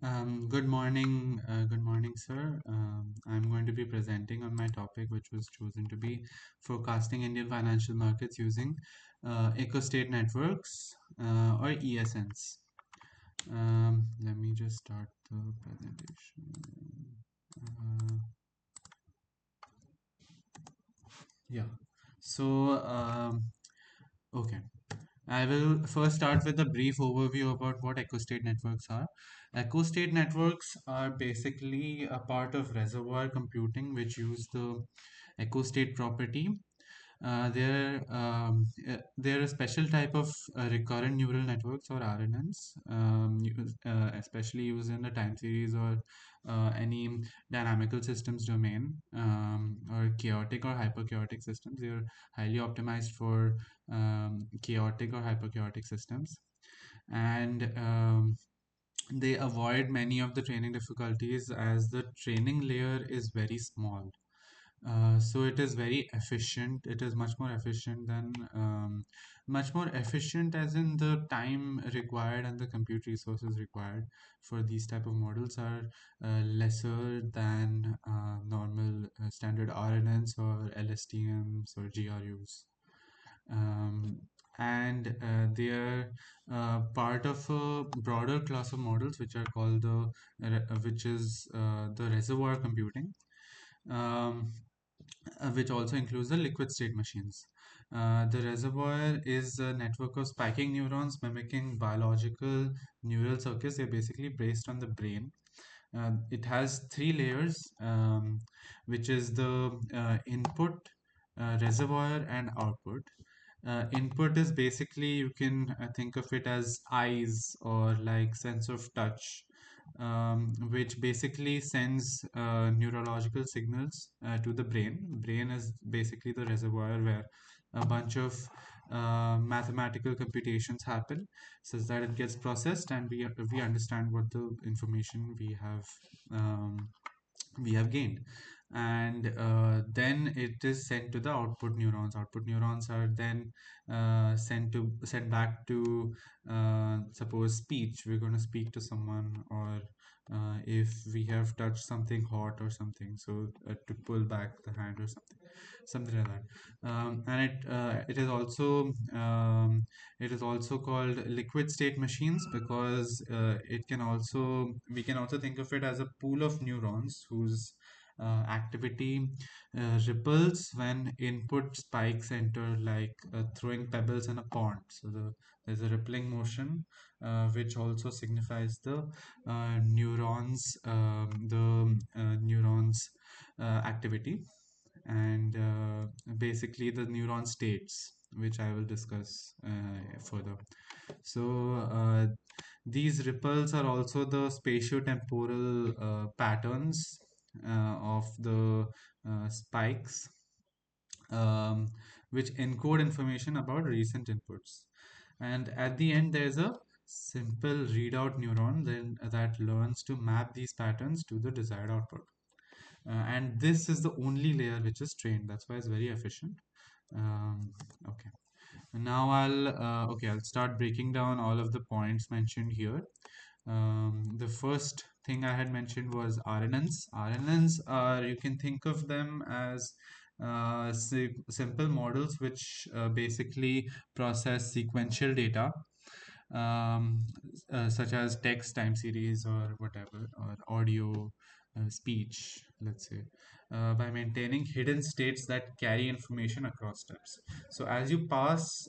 Good morning, sir. I'm going to be presenting on my topic, which was chosen to be forecasting Indian financial markets using eco-state networks or ESNs. Let me just start the presentation. Uh, yeah. So, okay. I will first start with a brief overview about what eco-state networks are. Eco-state networks are basically a part of reservoir computing which use the eco-state property. They're a special type of recurrent neural networks or RNNs, especially used in the time series or any dynamical systems domain, or chaotic or hyperchaotic systems. They're highly optimized for chaotic or hyperchaotic systems, and they avoid many of the training difficulties as the training layer is very small. So it is very efficient. It is much more efficient as in the time required and the compute resources required for these type of models are lesser than normal standard RNNs or LSTMs or GRUs. Um, and they are part of a broader class of models which are called which is the reservoir computing. Um, which also includes the liquid state machines. The reservoir is a network of spiking neurons mimicking biological neural circuits. They're basically based on the brain. It has three layers, which is the input, reservoir, and output. Input is basically you can think of it as eyes or like sense of touch, which basically sends neurological signals to the brain. Brain is basically the reservoir where a bunch of mathematical computations happen, such that it gets processed and we understand what the information we have gained, and then it is sent to the output neurons are then sent back to suppose speech. We're going to speak to someone, or if we have touched something hot or something, so to pull back the hand or something like that. It is also called liquid state machines because it can also we can also think of it as a pool of neurons whose activity ripples when input spikes enter, like throwing pebbles in a pond. So there's a rippling motion, which also signifies the neurons activity, and basically the neuron states, which I will discuss further. So these ripples are also the spatiotemporal patterns of the spikes, um, which encode information about recent inputs. And at the end, there's a simple readout neuron then that learns to map these patterns to the desired output. And this is the only layer which is trained. That's why it's very efficient. Okay. Now I'll start breaking down all of the points mentioned here. The first thing I had mentioned was RNNs. RNNs are, you can think of them as simple models which basically process sequential data, um, such as text, time series, or whatever, or audio, speech, let's say, by maintaining hidden states that carry information across steps. So as you pass,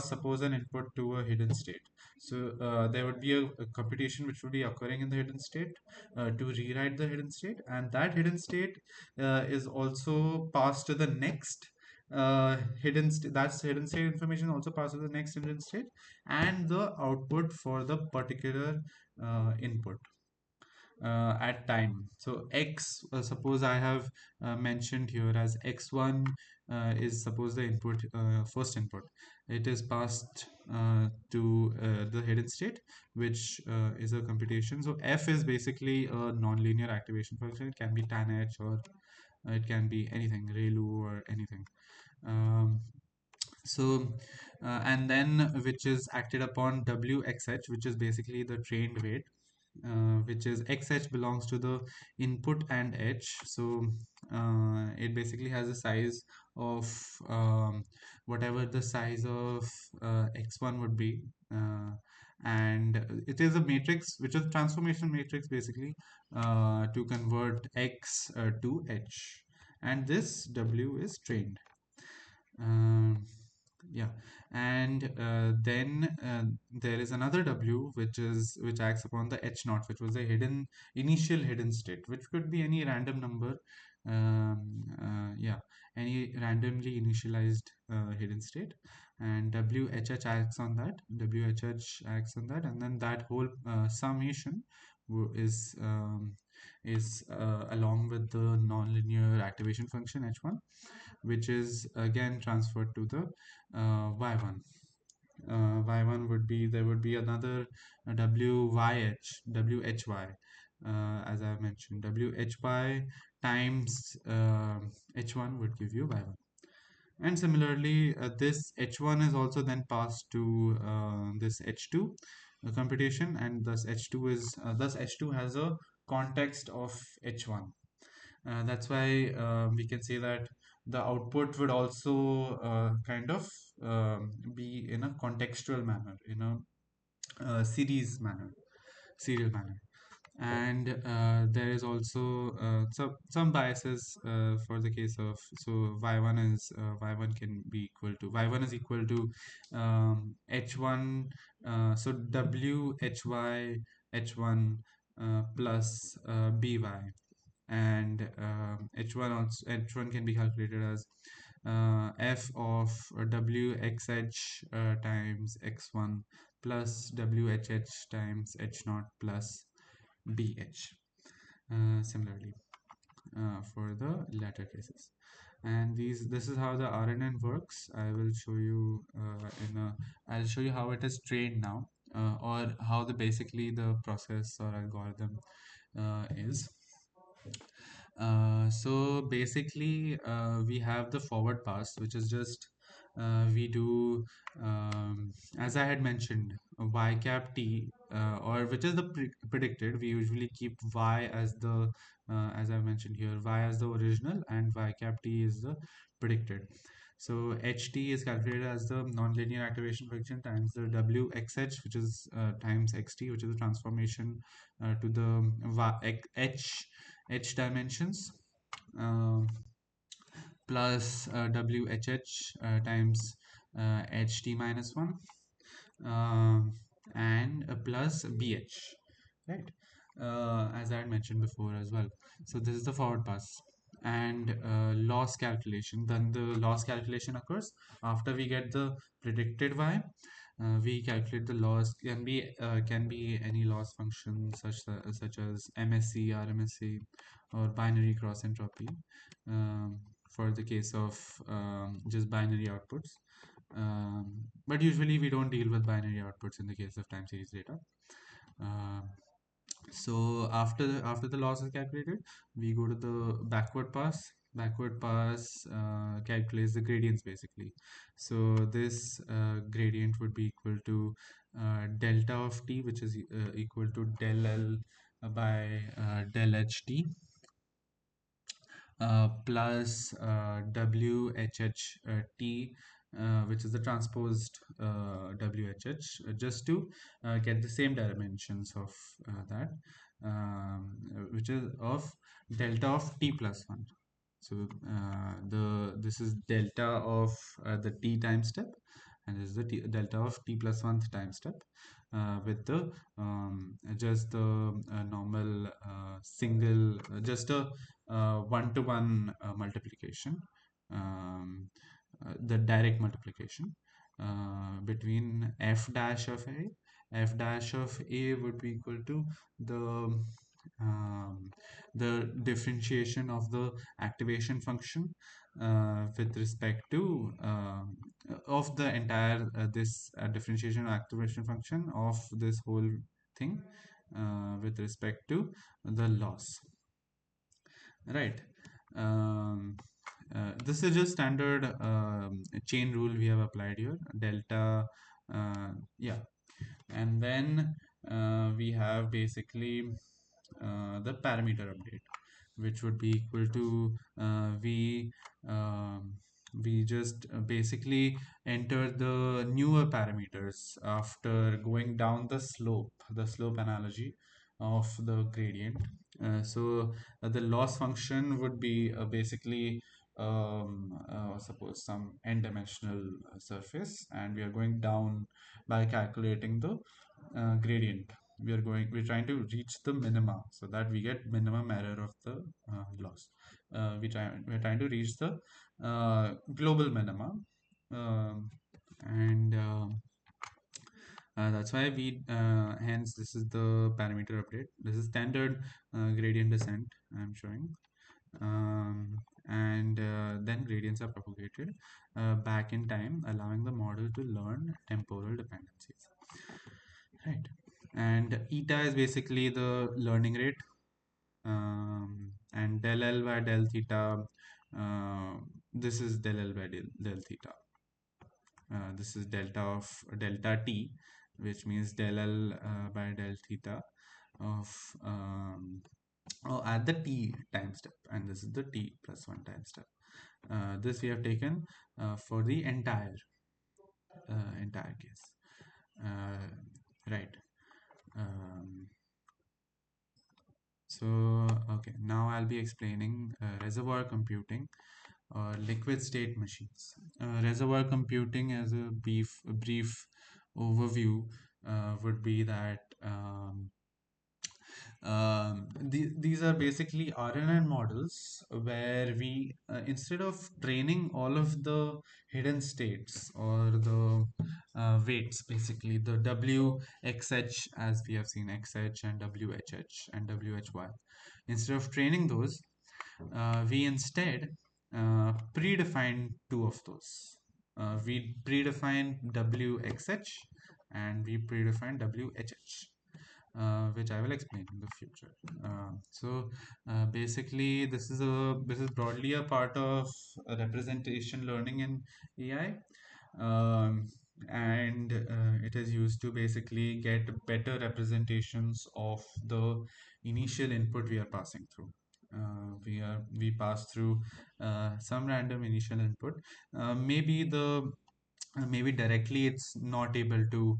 suppose an input to a hidden state. So there would be a computation which would be occurring in the hidden state to rewrite the hidden state, and that hidden state is also passed to the next that's hidden state information also passes the next hidden state, and the output for the particular input at time. So x, suppose I have mentioned here as x1 is suppose the input, first input. It is passed to the hidden state, which is a computation. So f is basically a nonlinear activation function. It can be tanh or it can be anything, ReLU or anything. Um, So, and then which is acted upon WXH, which is basically the trained weight, which is XH belongs to the input and H. So it basically has a size of whatever the size of X1 would be. And it is a matrix, which is transformation matrix basically, to convert X to H. And this W is trained. Um, yeah, and then there is another W which acts upon the H naught, which was a initial hidden state, which could be any random number. Yeah, any randomly initialized hidden state, and WHH acts on that. WHH acts on that, and then that whole summation is along with the nonlinear activation function H1, which is again transferred to the y1. Y1 would be, there would be another WHY, as I mentioned. WHY times H1 would give you Y1. And similarly, this H1 is also then passed to this H2 computation, and thus H2 has a context of H1. That's why we can say that the output would also kind of be in a contextual manner, in a serial manner. And there is also some biases for the case of, so y1 can be equal to, y1 is equal to h1, so w hy h1 plus by, and h1 can be calculated as f of wxh times x1 plus whh times h naught plus bh. Similarly, for the latter cases, and this is how the RNN works. I'll show you how it is trained now, or how the basically the process or algorithm is. So basically, we have the forward pass, which is just we do, as I had mentioned, y cap t, or which is the predicted. We usually keep y as the, as I mentioned here, y as the original, and y cap t is the predicted. So ht is calculated as the nonlinear activation function times the wxh, which is times xt, which is the transformation to the h dimensions, um, plus WHH times HT minus 1, um, and plus BH, right? As I had mentioned before as well. So this is the forward pass. And loss calculation. Then the loss calculation occurs after we get the predicted Y. We calculate the loss, can be any loss function such as MSE, RMSE, or binary cross entropy, um, for the case of just binary outputs. But usually we don't deal with binary outputs in the case of time series data. Um, so after the loss is calculated, we go to the backward pass. Backward pass calculates the gradients basically. So this gradient would be equal to delta of t, which is equal to del L by del HT, plus WHH T, which is the transposed WHH, just to get the same dimensions of that, which is of delta of T plus 1. So this is delta of the T time step, and this is the delta of T plus 1th time step, with the just the normal single, just a one-to-one multiplication, um, the direct multiplication between f dash of a. F dash of a would be equal to the um, the differentiation of the activation function with respect to of the entire this differentiation or activation function of this whole thing with respect to the loss, right? um, This is just standard chain rule we have applied here. Delta, yeah, and then we have basically the parameter update, which would be equal to um, we just basically enter the newer parameters after going down the slope analogy of the gradient. The loss function would be basically suppose some n-dimensional surface, and we are going down by calculating the gradient. We're trying to reach the minima so that we get minimum error of the loss. We're trying to reach the global minima, um, and that's why hence this is the parameter update. This is standard gradient descent I'm showing. And then gradients are propagated back in time, allowing the model to learn temporal dependencies. Right. And eta is basically the learning rate, and del L by del theta, uh, this is del L by del theta. This is delta t, which means del L by del theta of at the t time step, and this is the t plus 1 time step. This we have taken for the entire case. Right. Um, okay, now I'll be explaining reservoir computing or liquid state machines. Reservoir computing, as a brief overview, would be that these are basically RNN models where we, instead of training all of the hidden states or the weights, basically the WXH, as we have seen XH and WHH and WHY, instead of training those, we instead predefine two of those. We predefine WXH and we predefine WHH, which I will explain in the future. Basically, this is broadly a part of representation learning in AI, and it is used to basically get better representations of the initial input we are passing through. We pass through some random initial input. Maybe directly it's not able to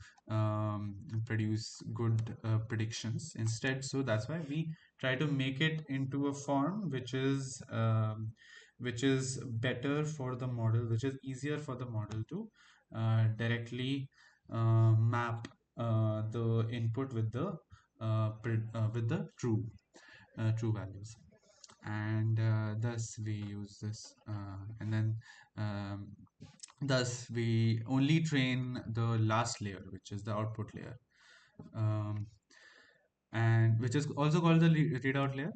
produce good predictions instead, so that's why we try to make it into a form which is better for the model, which is easier for the model to directly map the input with the true values. And thus we use this, and then um, thus we only train the last layer, which is the output layer, um, and which is also called the readout layer,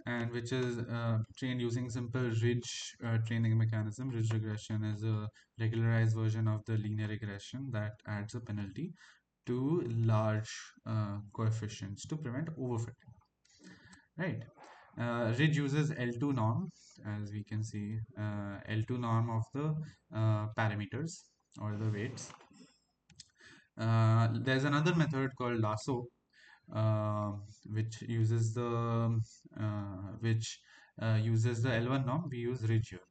and which is trained using simple ridge training mechanism. Ridge regression is a regularized version of the linear regression that adds a penalty to large coefficients to prevent overfitting. Right. Ridge uses L2 norm, as we can see, L2 norm of the parameters or the weights. There's another method called lasso, uh, which uses the L1 norm. We use ridge here,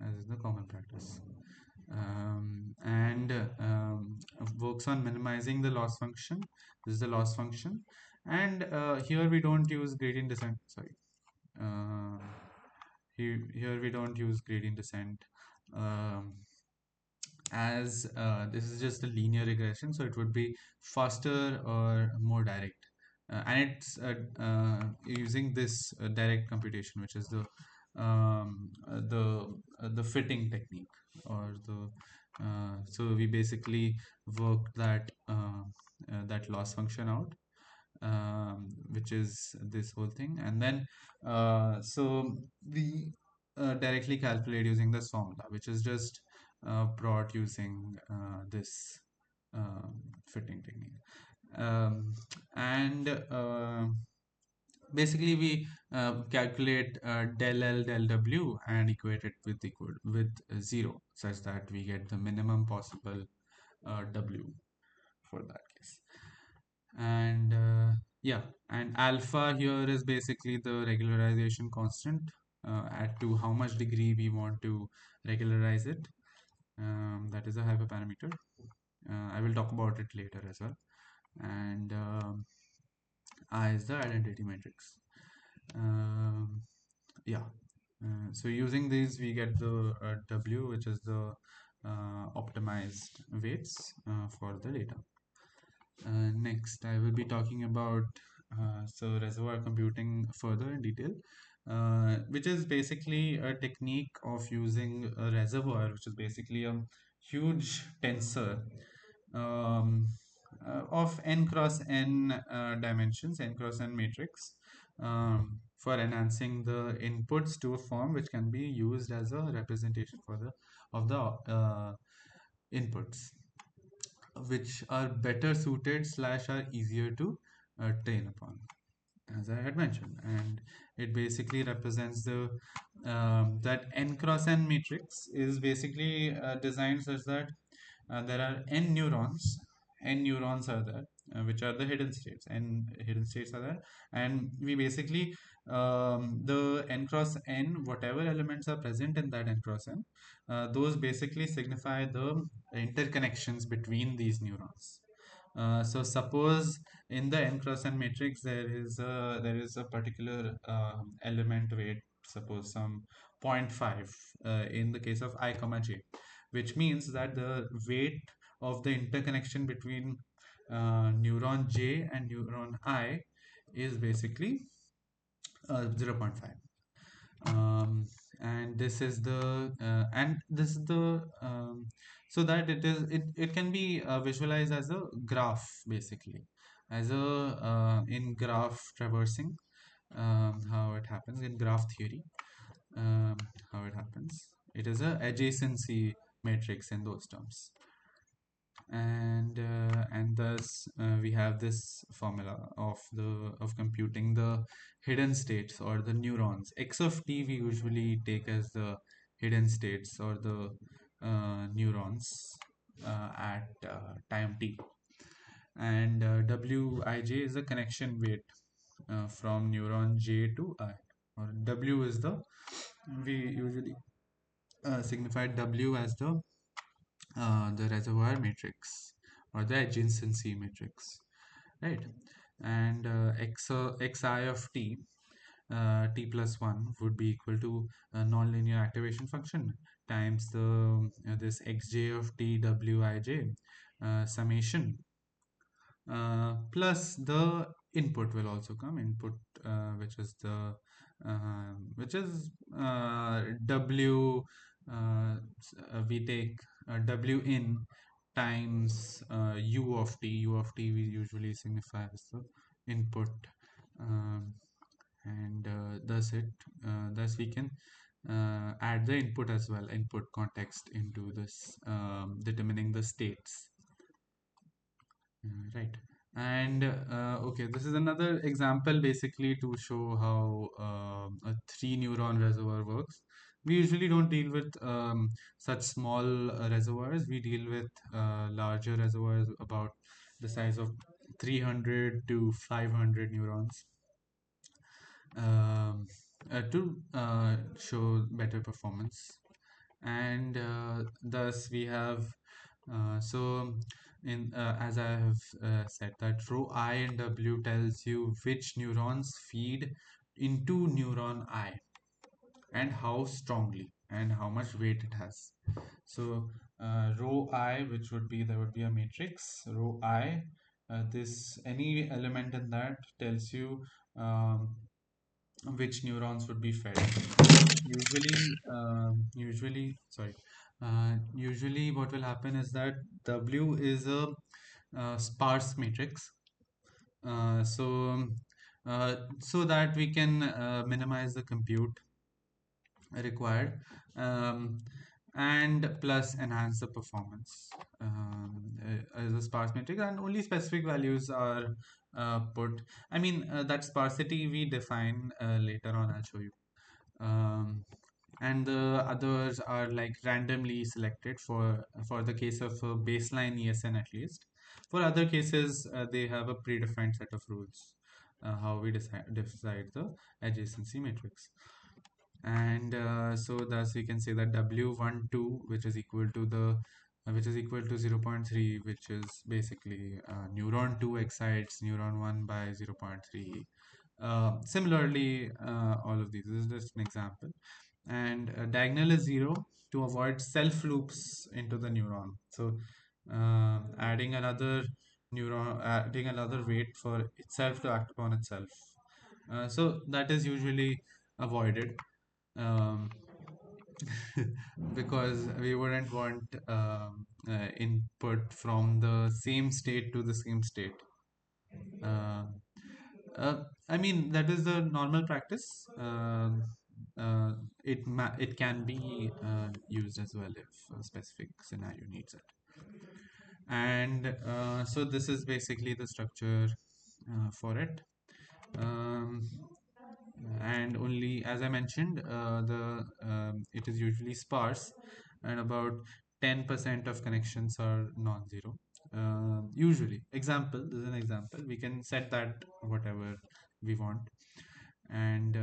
as is the common practice, and works on minimizing the loss function. This is the loss function, and here we don't use gradient descent. Sorry. Uh, here we don't use gradient descent, um, as this is just a linear regression, so it would be faster or more direct. And it's using this direct computation, which is the fitting technique, or the so we basically work that loss function out, which is this whole thing, and then so we directly calculate using this formula, which is just brought using this fitting technique, and basically we calculate del L del W and equate it with 0, such that we get the minimum possible W for that case. And yeah, and alpha here is basically the regularization constant at to how much degree we want to regularize it. That is a hyperparameter. I will talk about it later as well. And I is the identity matrix. Um, yeah. So using these, we get the W, which is the optimized weights for the data. Next, I will be talking about so reservoir computing further in detail, which is basically a technique of using a reservoir, which is basically a huge tensor um, of n cross n dimensions, n cross n matrix, for enhancing the inputs to a form which can be used as a representation for the of the inputs, which are better suited slash are easier to train upon, as I had mentioned. And it basically represents the that n cross n matrix is basically designed such that there are n neurons are there, which are the hidden states, and hidden states are there, and we basically the n cross n, whatever elements are present in that n cross n, those basically signify the interconnections between these neurons. So suppose in the n cross n matrix there is a particular element weight, suppose some zero point 0.5 in the case of I comma j, which means that the weight of the interconnection between neuron j and neuron I is basically 0 0.5. And this is the so that it can be visualized as a graph, basically, as a in graph traversing, how it happens in graph theory, um, how it happens, it is a adjacency matrix in those terms. And thus we have this formula of computing the hidden states or the neurons. X of t we usually take as the hidden states or the neurons at time t, and wij is the connection weight from neuron j to I, or w is the, we usually signify w as the reservoir matrix or the adjacency matrix, right? And xi of t, t plus 1 would be equal to a nonlinear activation function times the this xj of t wij summation plus the input will also come, input which is the which is w we take w in times u of t we usually signify as the input, um, and thus we can add the input as well, input context into this, determining the states. Right. And okay, this is another example basically to show how a three neuron reservoir works. We usually don't deal with such small reservoirs. We deal with larger reservoirs about the size of 300 to 500 neurons, um, to show better performance. And thus we have so in as I have said, that rho I and W tells you which neurons feed into neuron I and how strongly and how much weight it has. So rho I, which would be, there would be a matrix rho I, this any element in that tells you which neurons would be fed. Usually what will happen is that W is a sparse matrix, so that we can minimize the compute required, um, and plus enhance the performance as a sparse matrix, and only specific values are put. I mean, that sparsity we define later on. I'll show you. Um, and the others are like randomly selected for the case of a baseline ESN at least. For other cases, they have a predefined set of rules, how we decide the adjacency matrix. And so thus we can say that W12, which is equal to the which is equal to 0.3, which is basically neuron 2 excites neuron 1 by 0.3. Similarly, all of these, this is just an example. And diagonal is 0 to avoid self loops into the neuron. So adding another weight for itself to act upon itself. So that is usually avoided, um, because we wouldn't want input from the same state to the same state. Uh, I mean, that is the normal practice. It can be used as well if a specific scenario needs it. And so this is basically the structure for it. Um, and only, as I mentioned, the it is usually sparse, and about 10% of connections are non-zero. Usually, example, this is an example. We can set that whatever we want, and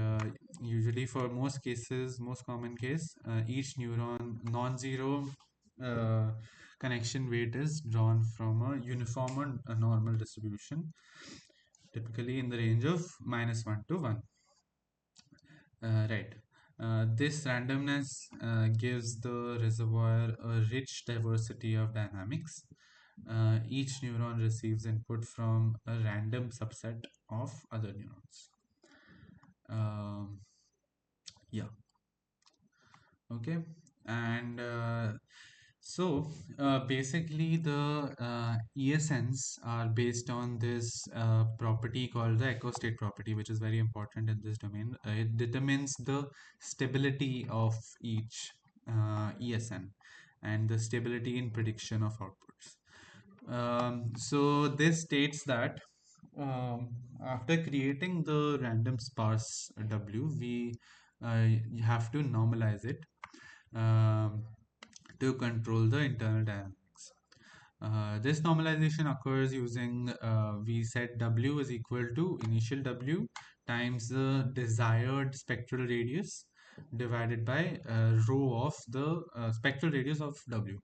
usually for most cases, most common case, each neuron non-zero uh, connection weight is drawn from a uniform and a normal distribution, typically in the range of -1 to 1. Right. This randomness gives the reservoir a rich diversity of dynamics. Each neuron receives input from a random subset of other neurons. Um, yeah, okay. And basically, the ESNs are based on this property called the echo state property, which is very important in this domain. It determines the stability of each ESN and the stability in prediction of outputs. So this states that um, after creating the random sparse W, we have to normalize it um, to control the internal dynamics. This normalization occurs using we set W is equal to initial W times the desired spectral radius divided by rho of the spectral radius of W.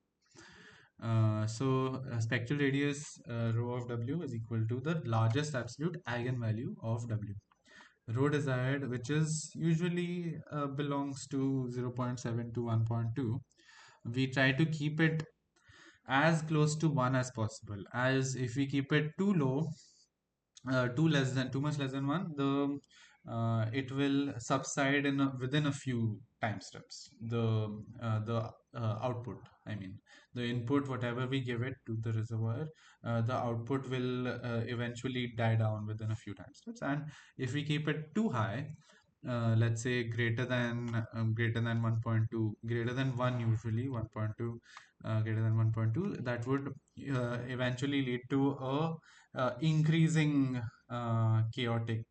Spectral radius rho of W is equal to the largest absolute eigenvalue of W. Rho desired, which is usually belongs to 0.7 to 1.2. We try to keep it as close to 1 as possible, as if we keep it too low, too much less than 1, the it will subside within a few time steps, the output, I mean the input, whatever we give it to the reservoir, the output will eventually die down within a few time steps. And if we keep it too high, let's say greater than 1.2, greater than 1, usually 1.2, greater than 1.2, that would eventually lead to a increasing chaotic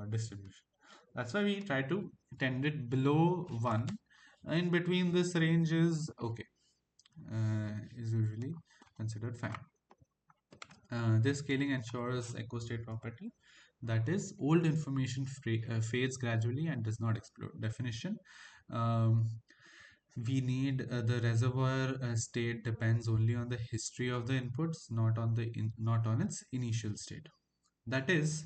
distribution. That's why we try to tend it below 1. In between this range is okay, is usually considered fine. This scaling ensures echo state property, that is, old information fades gradually and does not explode. Definition: um, we need the reservoir state depends only on the history of the inputs, not on its initial state. That is,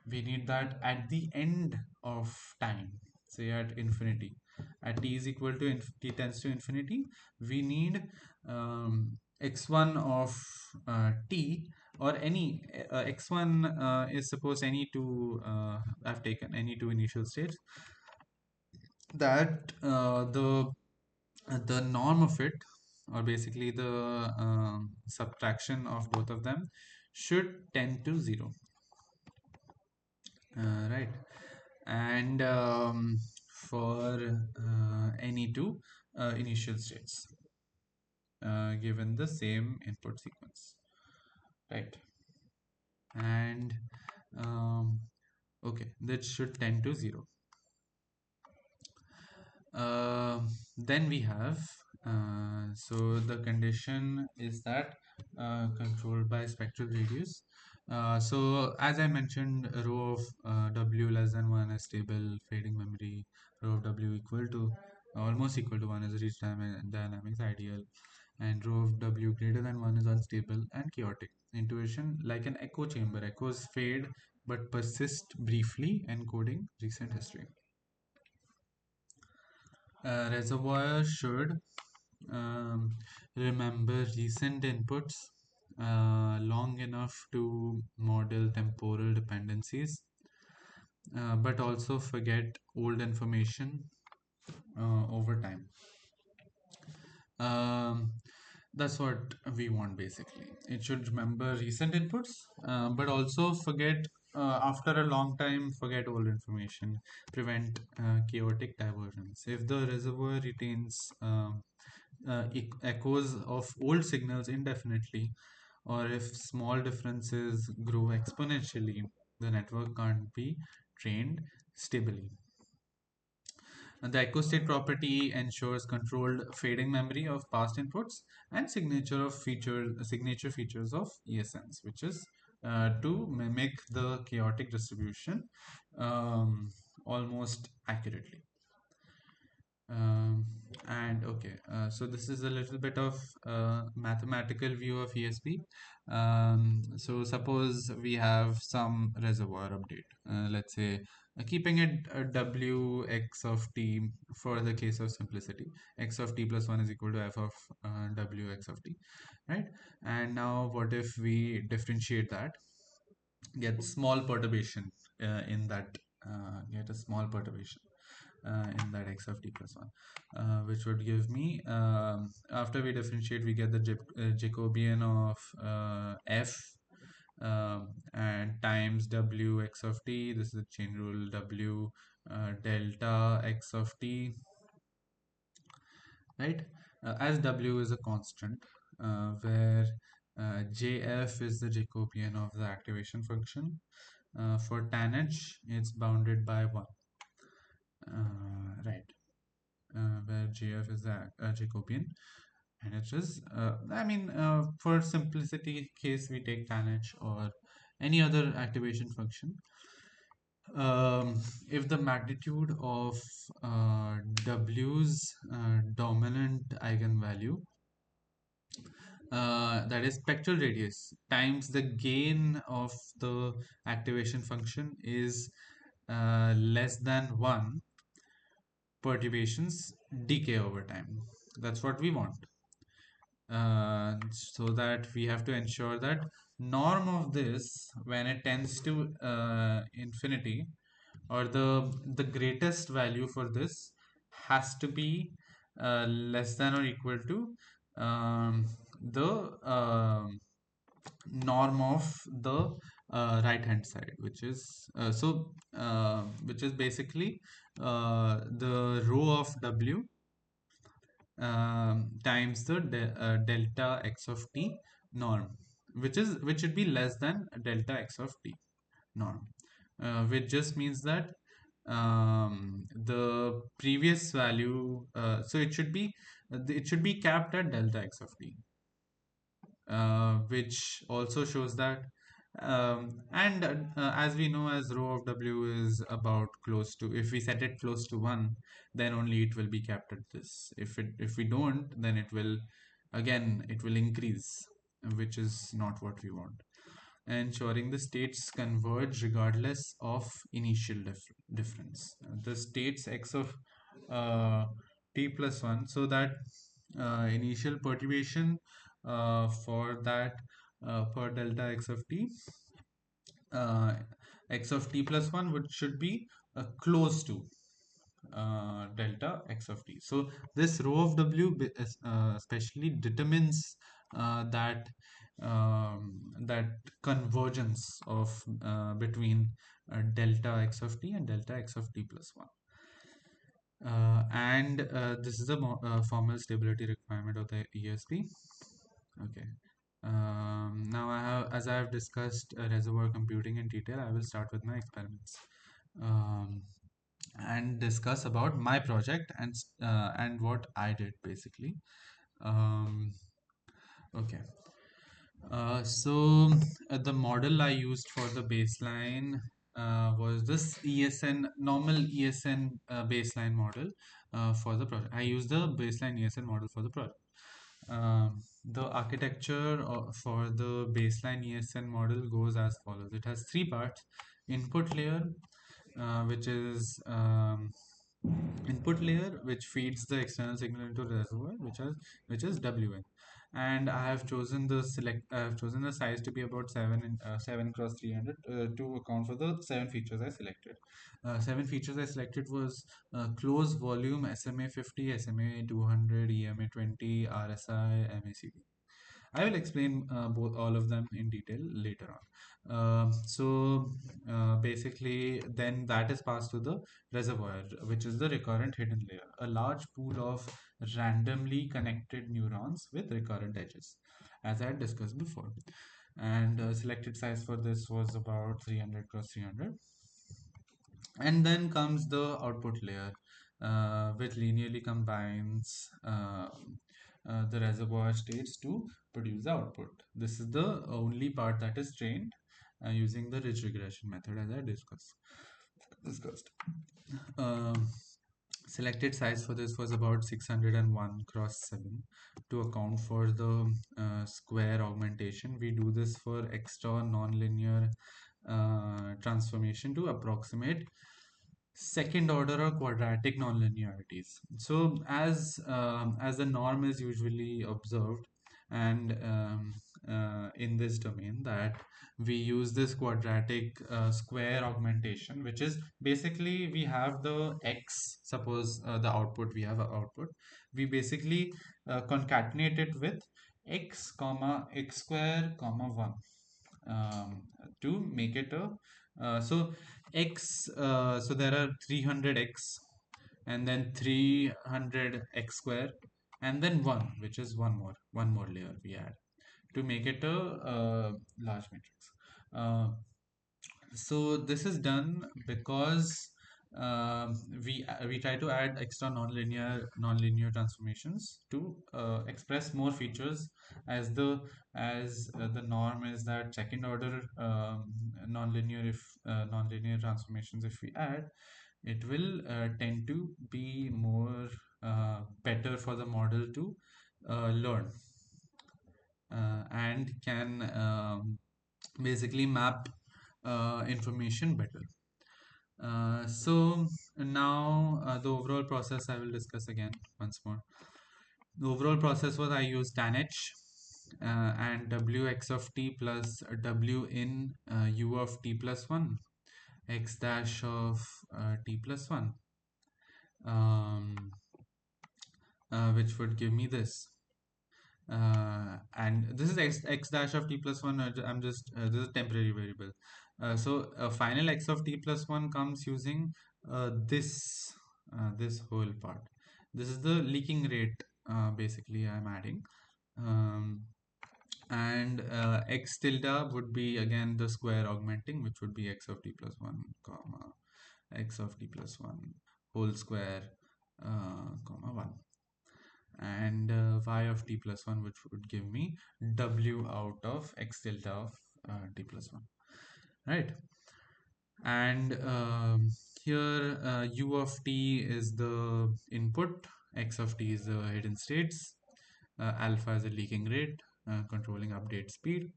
we need that at the end of time, say at infinity, at t is equal to t tends to infinity, we need x1 of t, or any x1 is suppose any two, I've taken any two initial states, that the norm of it, or basically the subtraction of both of them, should tend to 0. Right. And for any two initial states given the same input sequence, right? And that should tend to 0. Uh, then we have, so the condition is that controlled by spectral radius. So as I mentioned, a row of W less than 1 is stable fading memory, row of W equal to almost equal to 1 is rich dynamics ideal, and row of W greater than 1 is unstable and chaotic. Intuition like an echo chamber, echoes fade but persist briefly, encoding recent history. Reservoir should um, remember recent inputs long enough to model temporal dependencies, but also forget old information over time. Um, that's what we want basically. It should remember recent inputs, but also forget after a long time, forget old information, prevent chaotic divergence. If the reservoir retains echoes of old signals indefinitely, or if small differences grow exponentially, the network can't be trained stably. And the echo state property ensures controlled fading memory of past inputs and signature features of ESNs, which is to mimic the chaotic distribution um, almost accurately. Um, and okay, so this is a little bit of mathematical view of ESP. So suppose we have some reservoir update, let's say keeping it W x of t for the case of simplicity, x of t plus 1 is equal to f of W x of t, right? And now what if we differentiate that, get small perturbation get a small perturbation in that x of t plus 1, which would give me, after we differentiate, we get the Jacobian of f and times w x of t. This is the chain rule, w delta x of t, right? As w is a constant, where jf is the Jacobian of the activation function. For tan h, it's bounded by 1, right? Where JF is the Jacobian, and it is, for simplicity case, we take tan h or any other activation function. If the magnitude of W's dominant eigenvalue, that is spectral radius, times the gain of the activation function is less than 1, perturbations decay over time. That's what we want. So that we have to ensure that norm of this, when it tends to infinity, or the greatest value for this has to be less than or equal to the norm of the right hand side, which is which is basically the row of W times the delta x of t norm, which should be less than delta x of t norm, which just means that the previous value, so it should be capped at delta x of t, which also shows that, and as we know, as rho of W is about close to, if we set it close to 1, then only it will be capped at this. If we don't, then it will increase, which is not what we want. Ensuring the states converge regardless of initial difference. The states x of t plus 1, so that initial perturbation for that for delta x of t, uh, x of t plus 1 should be close to delta x of t. So this row of W especially determines that convergence of between delta x of t and delta x of t plus 1. And this is a formal stability requirement of the ESP. Okay. Now as I have discussed reservoir computing in detail, I will start with my experiments. um, and discuss about my project and what I did basically. Um, okay. The model I used for the baseline was this ESN normal ESN baseline model for the project. I used the baseline ESN model for the project. The architecture for the baseline ESN model goes as follows. It has three parts: input layer, which is input layer which feeds the external signal into the reservoir, which is WN. And I have chosen the size to be about 7 cross 300 to account for the seven features I selected. Seven features I selected was close volume, SMA 50, SMA 200, EMA 20, RSI, MACD. I will explain both all of them in detail later on. Basically, then that is passed to the reservoir, which is the recurrent hidden layer, a large pool of randomly connected neurons with recurrent edges, as I had discussed before. And selected size for this was about 300 cross 300. And then comes the output layer, which linearly combines the reservoir states to produce the output. This is the only part that is trained using the ridge regression method, as I discussed. Um, Selected size for this was about 601 cross 7 to account for the square augmentation. We do this for extra nonlinear transformation to approximate second order or quadratic nonlinearities. So as the norm is usually observed, and in this domain, that we use this quadratic square augmentation, which is basically we have the x, suppose the output, we have a output, we basically concatenate it with x comma x square comma 1, um, to make it a so x so there are 300x, and then 300x square, and then 1, which is one more layer we add to make it a large matrix. So this is done because we try to add extra nonlinear transformations to express more features, as the norm is that second order nonlinear transformations, if we add, it will tend to be more better for the model to learn, and can basically map information better. So now the overall process I will discuss again once more. The overall process was I used tan h and wx of t plus w in u of t plus 1 x dash of t plus 1, um, which would give me this. And this is x dash of t plus 1. I'm just this is a temporary variable. So final x of t plus 1 comes using this whole part. This is the leaking rate, basically I'm adding. Um, and x tilde would be again the square augmenting, which would be x of t plus 1 comma x of t plus 1 whole square comma 1, and y of t plus 1, which would give me w out of x tilde of t plus 1, right? And here u of t is the input, x of t is the hidden states, alpha is the leaking rate controlling update speed,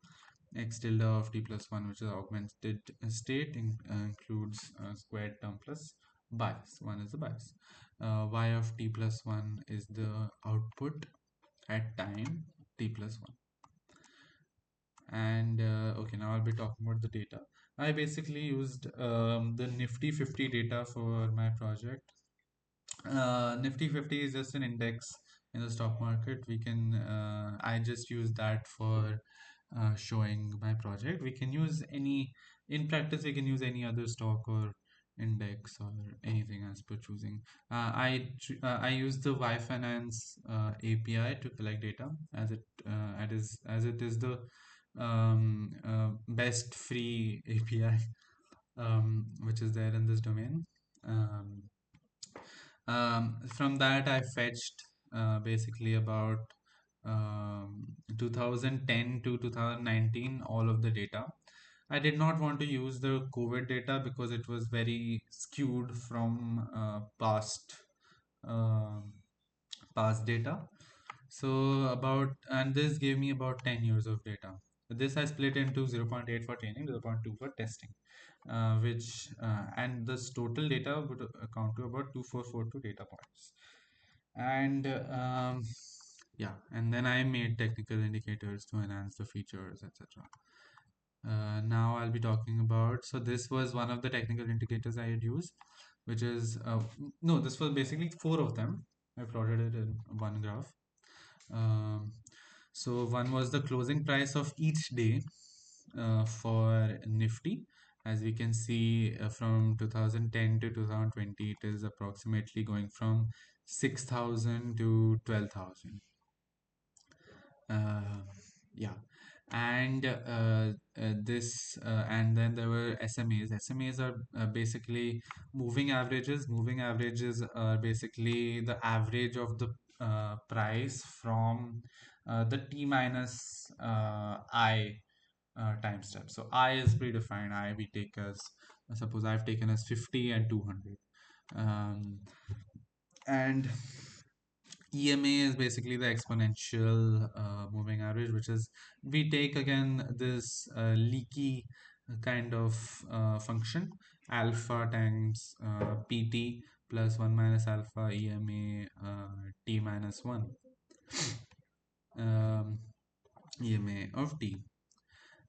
x tilde of t plus 1, which is augmented state, includes squared term plus bias. 1 is the bias. Y of t plus 1 is the output at time t plus 1. And okay, now I'll be talking about the data. I basically used the Nifty 50 data for my project. Nifty 50 is just an index in the stock market. I just use that for showing my project. We can use in practice, we can use any other stock or index or anything as per choosing. I use the Y Finance API to collect data, as it is the best free API. which is there in this domain. Um, from that, I fetched basically about 2010 to 2019 all of the data. I did not want to use the COVID data because it was very skewed from uh, past data. So and this gave me about 10 years of data. This I split into zero point 0.8 for training, zero point 0.2 for testing, and this total data would account to about 2442 data points. And yeah, and then I made technical indicators to enhance the features, etc. Now I'll be talking about, so this was one of the technical indicators I had used, which is, no, this was basically four of them. I plotted it in one graph. Um, so one was the closing price of each day for Nifty. As we can see, from 2010 to 2020, it is approximately going from 6,000 to 12,000. Uh, yeah, and and then there were SMAs. SMAs are basically moving averages. Moving averages are basically the average of the price from the T minus I time step. So I is predefined. I we take as, suppose I've taken as 50 and 200. Um, and EMA is basically the exponential moving average, which is, we take again this leaky kind of function, alpha times PT plus 1 minus alpha EMA T minus 1, um, EMA of T.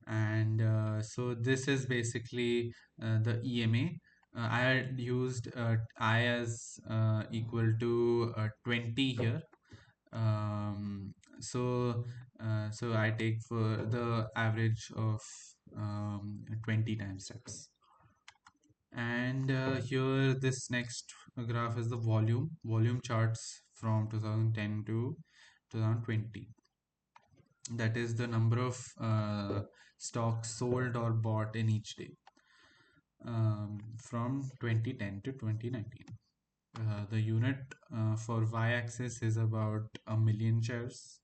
And so this is basically the EMA. I had used I as equal to 20 here. Um, so so I take for the average of 20 time steps. And here this next graph is the volume charts from 2010 to 2020. That is the number of stocks sold or bought in each day, from 2010 to 2019. The unit for y-axis is about a million shares.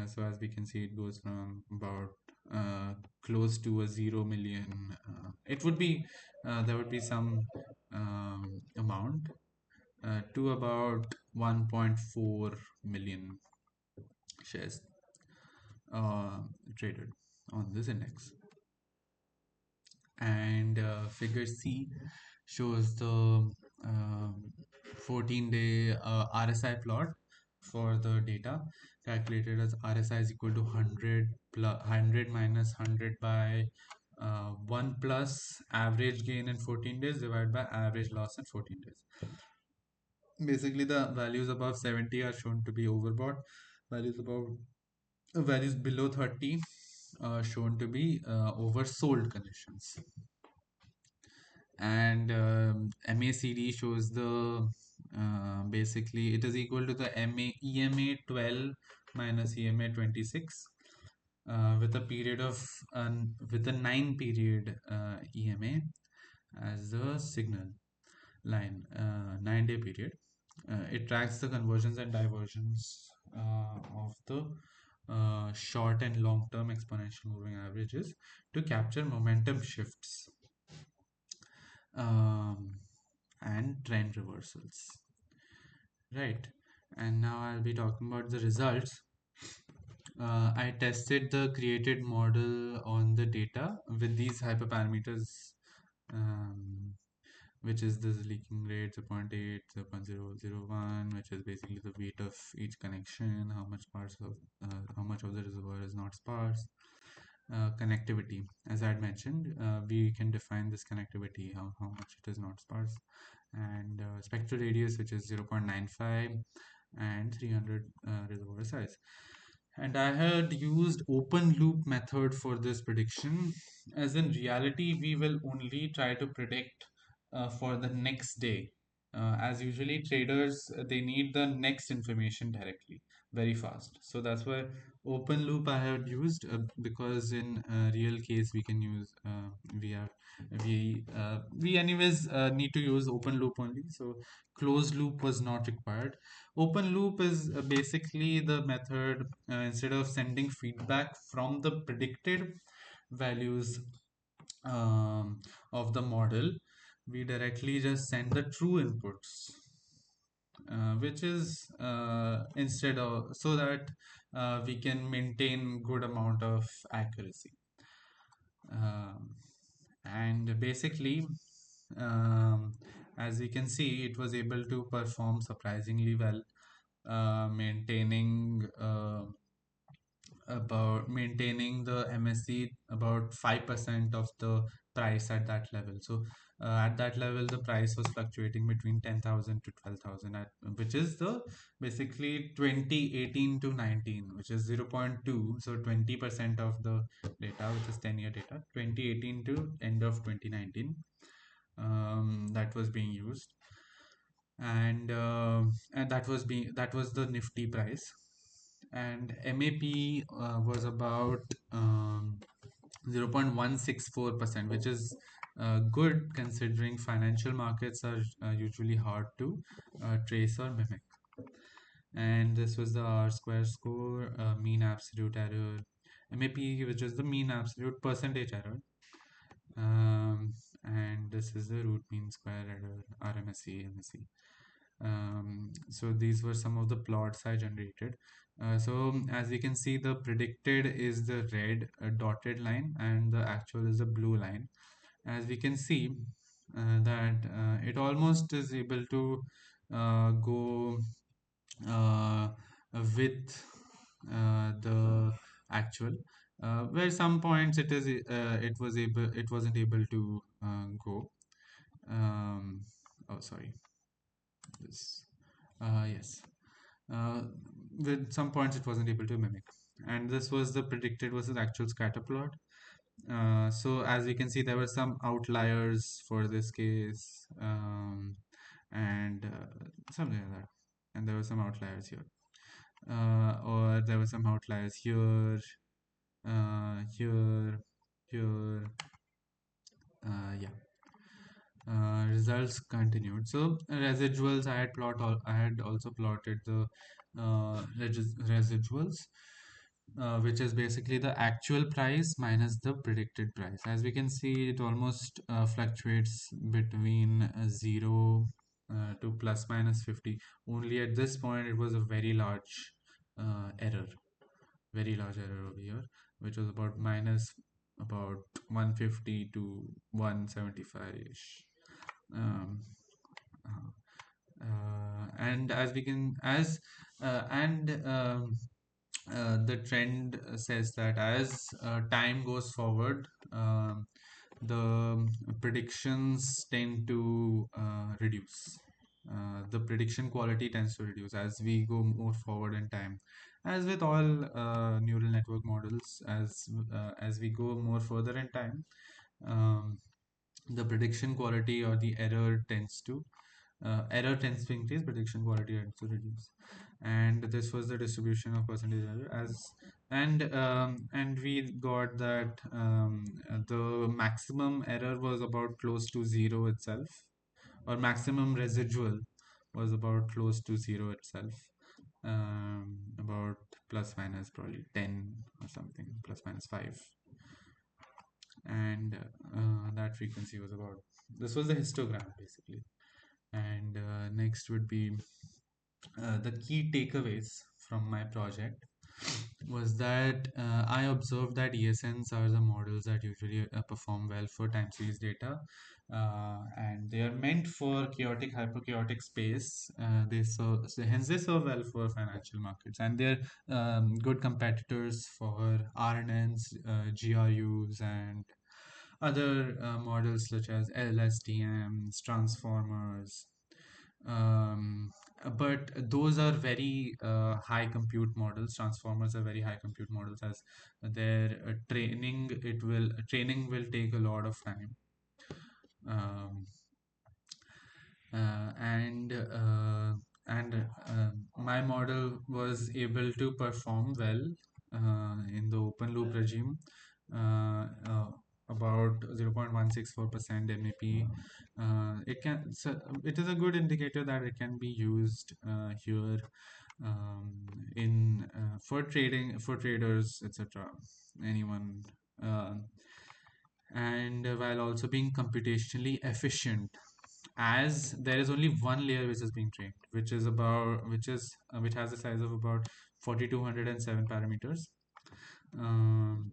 So as we can see, it goes from about close to a 0 million. It would be There would be some amount to about 1.4 million shares uh, traded on this index. And figure C shows the 14-day RSI plot for the data, calculated as RSI is equal to 100 plus 100 minus 100 by 1 plus average gain in 14 days divided by average loss in 14 days. Basically, the values above 70 are shown to be overbought. Values above Values below 30 are shown to be oversold conditions. And MACD shows the basically it is equal to the EMA 12 minus EMA 26 with a period of with a 9 period EMA as the signal line, 9-day period. It tracks the conversions and diversions of the short and long term exponential moving averages to capture momentum shifts um, and trend reversals. Right. And now I'll be talking about the results. I tested the created model on the data with these hyperparameters, um, which is this leaking rate 0.8, 0.001, which is basically the weight of each connection, how much of the reservoir is not sparse. Connectivity, as I had mentioned, we can define this connectivity, how much it is not sparse, and spectral radius, which is 0.95, and 300 reservoir size. And I had used open loop method for this prediction, as in reality we will only try to predict for the next day. As usually traders, they need the next information directly, very fast. So that's why open loop I had used, because in real case we can use we are we anyways need to use open loop only. So closed loop was not required. Open loop is basically the method, instead of sending feedback from the predicted values um, of the model, we directly just send the true inputs, which is instead of, so that we can maintain good amount of accuracy. Um, and basically, um, as we can see, it was able to perform surprisingly well, maintaining about maintaining the MSC about 5% of the price at that level. So at that level, the price was fluctuating between 10,000 to 12,000, which is the basically 2018 to 19, which is 0.2. So 20% of the data, which is 10-year data, 2018 to end of 2019, that was being used. And that was the Nifty price, and MAP was about 0.164%, which is good considering financial markets are usually hard to trace or mimic. And this was the R square score, mean absolute error, MAP, which is the mean absolute percentage error. And this is the root mean square error, RMSE, MSE. So these were some of the plots I generated. So as you can see, the predicted is the red dotted line and the actual is the blue line. As we can see, that it almost is able to go uh, with the actual, where some points it wasn't able to go. Oh, sorry, this. Yes. Uh, with some points it wasn't able to mimic. And this was the predicted versus actual scatter plot. So as we can see, there were some outliers for this case, and something like that. And there were some outliers here. Or there were some outliers here, here, here. Yeah. Results continued. So residuals, I had also plotted the residuals, which is basically the actual price minus the predicted price. As we can see, it almost fluctuates between 0 to plus minus 50. Only at this point, it was a error, very large error over here, which was about minus about 150 to 175 ish. um, and as we can as and The trend says that as time goes forward, the predictions tend to reduce. The prediction quality tends to reduce as we go more forward in time. As with all neural network models, as we go more further in time, um, the prediction quality or the error tends to increase, prediction quality tends to reduce. And this was the distribution of percentage error. And we got that the maximum error was about close to zero itself, or maximum residual was about close to zero itself. About plus minus probably 10 or something, plus minus 5. And that frequency was about, this was the histogram basically. And next would be the key takeaways from my project was that I observed that ESNs are the models that usually perform well for time series data, and they are meant for chaotic, hyperchaotic space. Hence they serve well for financial markets, and they're good competitors for RNNs, GRUs, and other models such as LSTMs, transformers. Um, but those are very high compute models. Transformers are very high compute models, as their training will take a lot of time. Um, and my model was able to perform well in the open loop regime, uh, uh, about 0.164% MAP. So it is a good indicator that it can be used here, in for trading, for traders, etc. Anyone. Uh, and while also being computationally efficient, as there is only one layer which is being trained, which has a size of about 4207 parameters. um,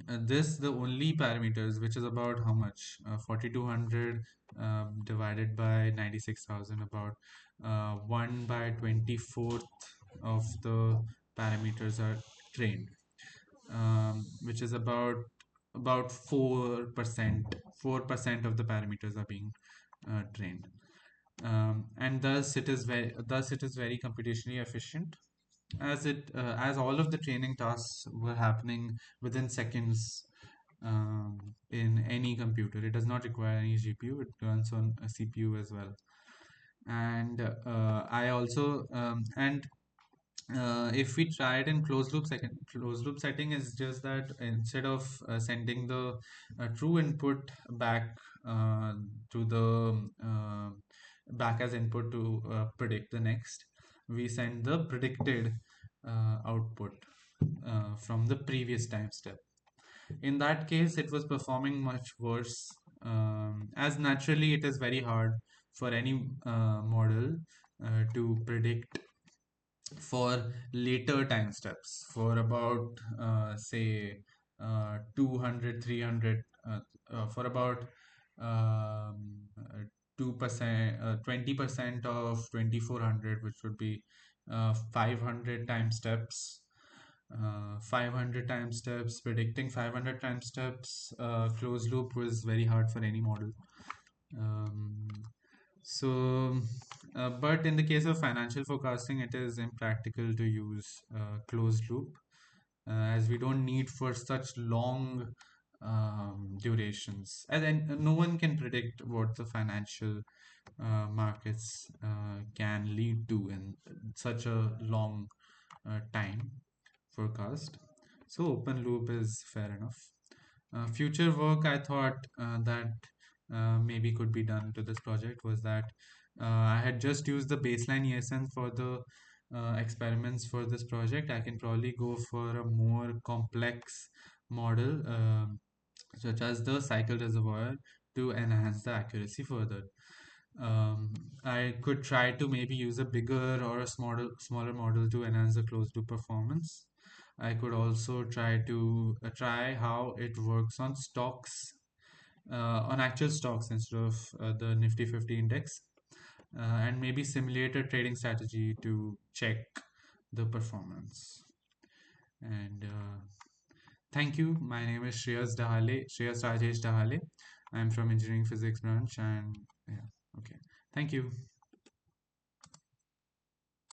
this the only parameters, which is about how much, 4200 divided by 96,000, about 1 by 24th of the parameters are trained, which is about 4% of the parameters are being trained. And thus it is very computationally efficient, as all of the training tasks were happening within seconds, in any computer. It does not require any GPU. It runs on a CPU as well. And I also and if we try it in closed loop setting, is just that instead of sending the true input back to the back as input to predict the next, we send the predicted output from the previous time step. In that case, it was performing much worse, as naturally it is very hard for any model to predict for later time steps, for about say 200, 300, for about 2%, 20% of 2400, which would be 500 time steps. 500 time steps, predicting 500 time steps closed loop was very hard for any model. um, so, but in the case of financial forecasting, it is impractical to use closed loop, as we don't need for such long durations. And then no one can predict what the financial markets can lead to in such a long time forecast. So, open loop is fair enough. Future work I thought that maybe could be done to this project was that I had just used the baseline ESN for the experiments for this project. I can probably go for a more complex model, such as the cycle reservoir, to enhance the accuracy further. Um, I could try to maybe use a bigger or a smaller model to enhance the closed loop performance. I could also try how it works on stocks, on actual stocks instead of the Nifty 50 index, and maybe simulate a trading strategy to check the performance. And thank you. My name is Shreyas Rajesh Dahale. I'm from engineering physics branch, and yeah, okay. Thank you.